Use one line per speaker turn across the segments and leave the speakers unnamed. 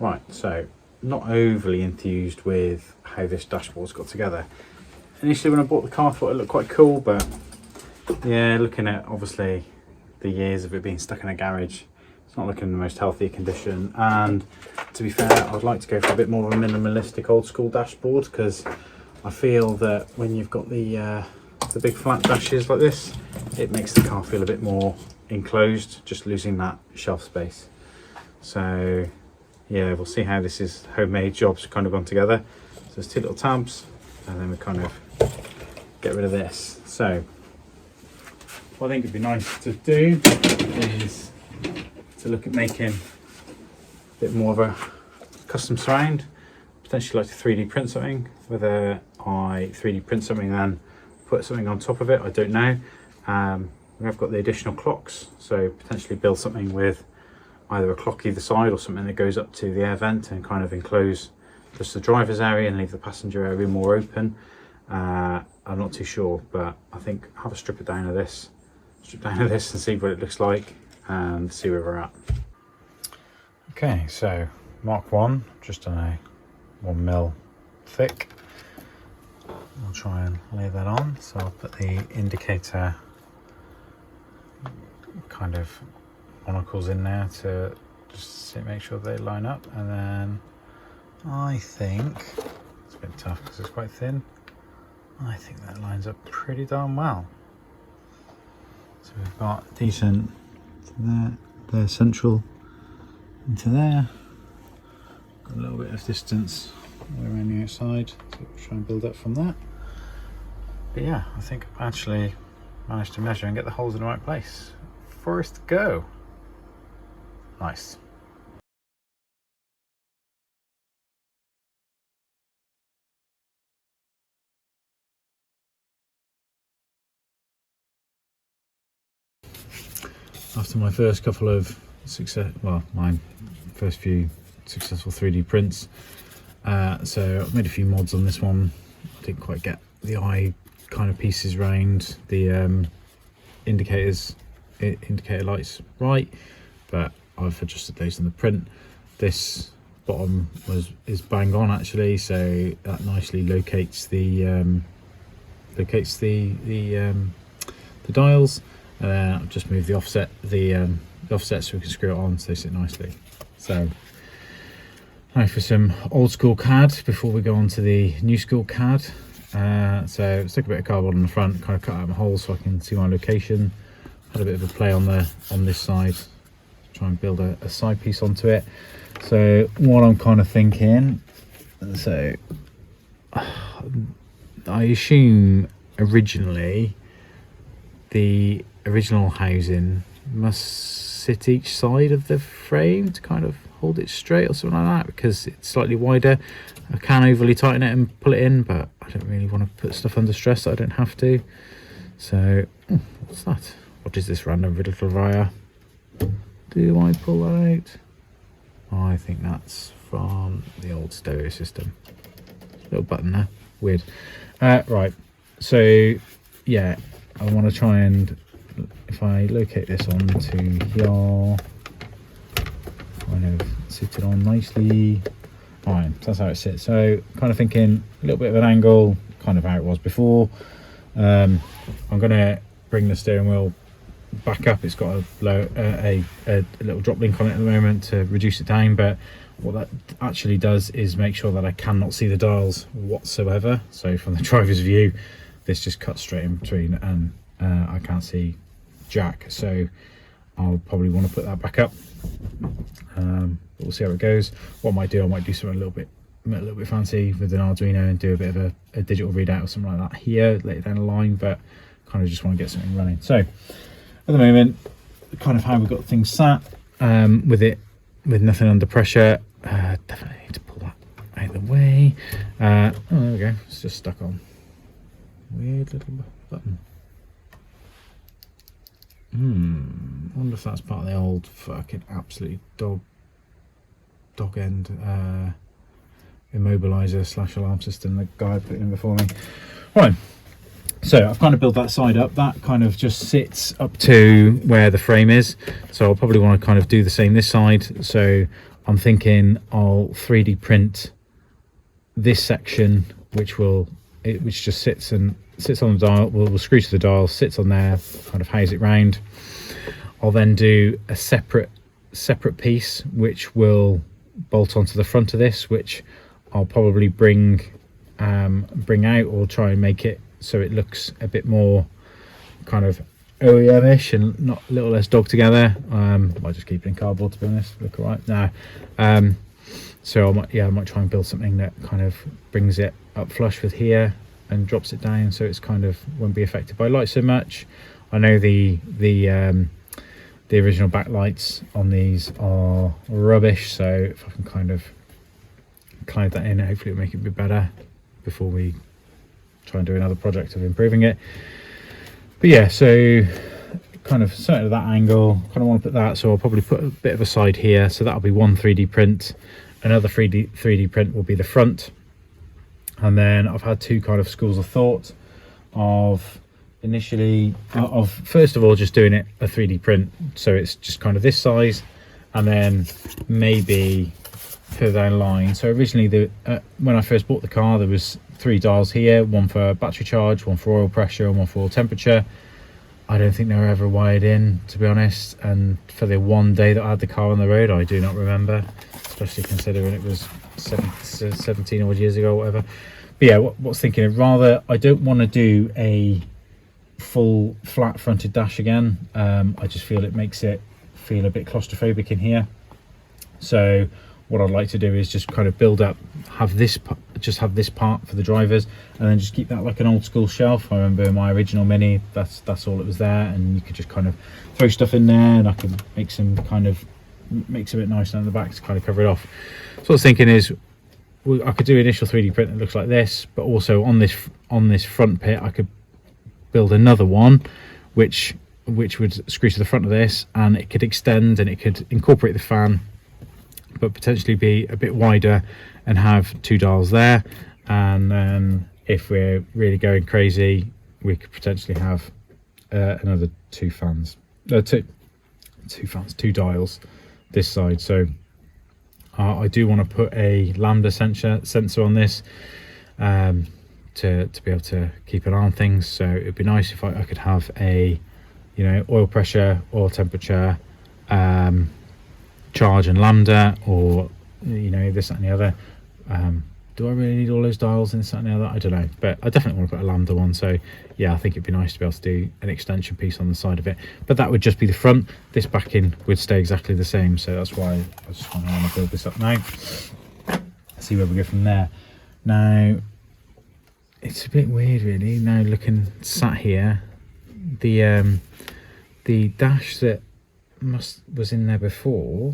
Right, so not overly enthused with how this dashboard's got together. Initially when I bought the car I thought it looked quite cool, but yeah, looking at obviously the years of it being stuck in a garage, it's not looking in the most healthy condition. And to be fair, I'd like to go for a bit more of a minimalistic old school dashboard, because I feel that when you've got the big flat dashes like this, it makes the car feel a bit more enclosed, just losing that shelf space. So yeah, we'll see how this is homemade jobs kind of gone together. So there's 2 little tabs, and then we kind of get rid of this. So what I think would be nice to do is to look at making a bit more of a custom surround, potentially like to 3D print something. Whether I 3D print something then put something on top of it, I don't know. We have got the additional clocks, so potentially build something with either a clock either side or something that goes up to the air vent and kind of enclose just the driver's area and leave the passenger area more open. I'm not too sure, but I think have a strip down of this and see what it looks like and see where we're at. Okay, so Mark 1, just on a 1mm thick. I'll try and lay that on. So I'll put the indicator kind of monocles in there to just make sure they line up, and then I think it's a bit tough because it's quite thin. I think that lines up pretty darn well. So we've got decent there, central into there. Got a little bit of distance around the outside, so we'll try and build up from that. But yeah, I think I've actually managed to measure and get the holes in the right place. First go. Nice. After my first couple of my first few successful 3D prints, so I've made a few mods on this one. I didn't quite get the eye kind of pieces round the indicator lights right, but I've adjusted those in the print. This bottom is bang on actually, so that nicely locates the dials. I've just moved the offset so we can screw it on so they sit nicely. So now for some old school CAD before we go on to the new school CAD. So stick a bit of cardboard on the front, kind of cut out my holes so I can see my location. Had a bit of a play on this side, try and build a side piece onto it. So what I'm kind of thinking, so I assume originally the original housing must sit each side of the frame to kind of hold it straight or something like that, because it's slightly wider. I can overly tighten it and pull it in, but I don't really want to put stuff under stress that I don't have to. So what's that? What is this random little wire? Do I pull that out? Oh, I think that's from the old stereo system. Little button there, weird. Right, so yeah, I want to try and, if I locate this onto here, kind of sit it on nicely. Fine, so that's how it sits. So kind of thinking a little bit of an angle, kind of how it was before. I'm going to bring the steering wheel back up. It's got a little drop link on it at the moment to reduce it down, but what that actually does is make sure that I cannot see the dials whatsoever. So from the driver's view, this just cuts straight in between, and I can't see jack. So I'll probably want to put that back up. But we'll see how it goes. What I might do something a little bit fancy with an Arduino and do a bit of a digital readout or something like that here later down the line, but kind of just want to get something running. So at the moment, kind of how we got things sat, with nothing under pressure. Definitely need to pull that out of the way. Oh, there we go, it's just stuck on. Weird little button. Wonder if that's part of the old fucking absolutely dog end immobilizer / alarm system the guy put in before me. Right, so I've kind of built that side up. That kind of just sits up to where the frame is, so I'll probably want to kind of do the same this side. So I'm thinking I'll 3D print this section, which just sits on the dial. We'll screw to the dial, sits on there, kind of haze it round. I'll then do a separate piece which will bolt onto the front of this, which I'll probably bring out, or try and make it so it looks a bit more kind of OEM-ish and not a little less dog together. I might just keep it in cardboard, to be honest. Look all right now. So I might try and build something that kind of brings it up flush with here and drops it down, so it's kind of won't be affected by light so much. I know the original backlights on these are rubbish, so if I can kind of cloud that in, hopefully it'll make it a bit better before we try and do another project of improving it. But yeah, so kind of starting at that angle, kind of want to put that, so I'll probably put a bit of a side here, so that'll be one 3D print. Another 3D print will be the front. And then I've had two kind of schools of thought of initially, first of all just doing it a 3D print, so it's just kind of this size, and then maybe further down the line. So originally when I first bought the car, there was 3 dials here, one for battery charge, one for oil pressure, and one for oil temperature. I don't think they were ever wired in, to be honest, and for the one day that I had the car on the road, I do not remember, especially considering it was 17 odd years ago or whatever. But yeah, what's thinking, rather, I don't want to do a full flat fronted dash again. I just feel it makes it feel a bit claustrophobic in here. So what I'd like to do is just kind of build up, have this part for the drivers, and then just keep that like an old school shelf. I remember my original Mini, that's all it was there, and you could just kind of throw stuff in there, and I could make some kind of, makes it a bit nice down the back to kind of cover it off. So what I was thinking is, I could do initial 3D print that looks like this, but also on this front pit I could build another one which would screw to the front of this, and it could extend and it could incorporate the fan, but potentially be a bit wider and have 2 dials there. And then if we're really going crazy, we could potentially have another 2 fans, 2 dials this side. So I do want to put a lambda sensor on this to be able to keep an eye on things. So it'd be nice if I could have a, you know, oil pressure, oil temperature, charge and lambda, or, you know, this, that and the other. Do I really need all those dials and this, that and the other? I don't know, but I definitely want to put a lambda one. So yeah, I think it'd be nice to be able to do an extension piece on the side of it, but that would just be the front. This backing would stay exactly the same, so that's why I just kind of want to build this up now, see where we go from there. Now it's a bit weird really, now looking sat here, the dash that was in there before,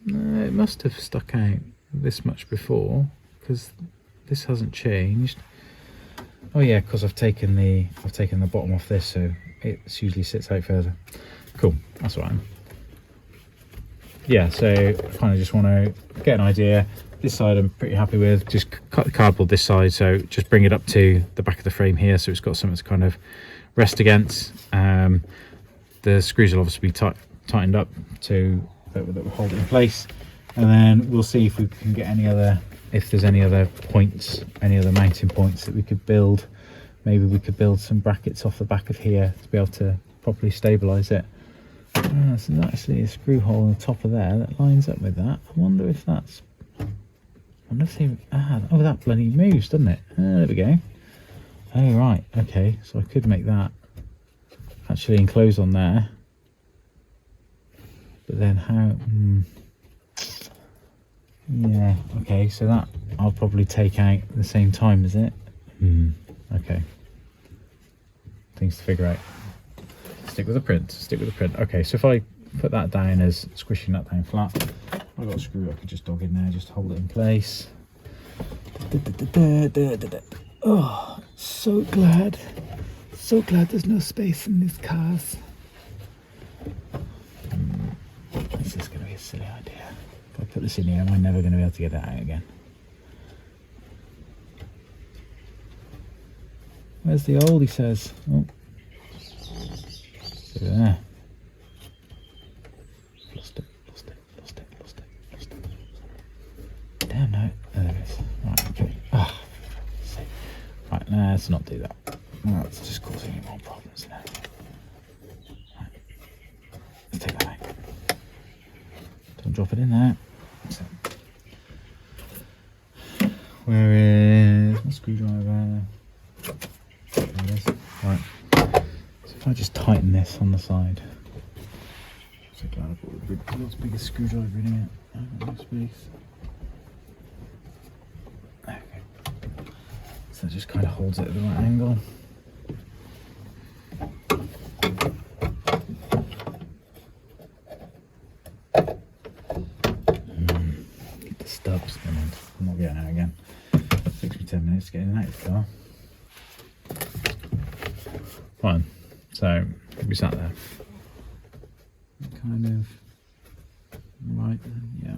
no, it must have stuck out this much before, because this hasn't changed. Oh yeah, because I've taken the bottom off this, so it usually sits out further. Cool, that's what I'm. Yeah, so I kind of just want to get an idea. This side I'm pretty happy with. Just cut the cardboard this side, so just bring it up to the back of the frame here, so it's got something to kind of rest against. The screws will obviously be tightened up to that will hold it in place, and then we'll see if we can get if there's any other points, any other mounting points that we could build. Maybe we could build some brackets off the back of here to be able to properly stabilize it. So there's actually a screw hole on the top of there that lines up with that. I wonder if that's, oh, that bloody moves, doesn't it? There we go. Oh right, okay, so I could make that actually enclose on there, but then how? Yeah, okay, so that I'll probably take out at the same time, is it? Okay, things to figure out. Stick with the print. Okay, so if I put that down as squishing that down flat, I've got a screw I could just dog in there, just hold it in place. Oh, so glad there's no space in these cars. This is going to be a silly idea. If I put this in here, am I never going to be able to get that out again? Where's the old, he says? Oh. There. Lost it. let's not do that. Well, that's just causing you more problems now. Right. Let's take that out. Don't drop it in there. So, where is my screwdriver? There it is. Right. So if I just tighten this on the side. So glad I brought the world's biggest screwdriver in it. I've got no space. Okay. So that just kind of holds it at the right angle. Get the stubs. I'm not getting out again. 6 me 10 minutes getting out of the car. Fine. So we sat there. Kind of right. Yeah.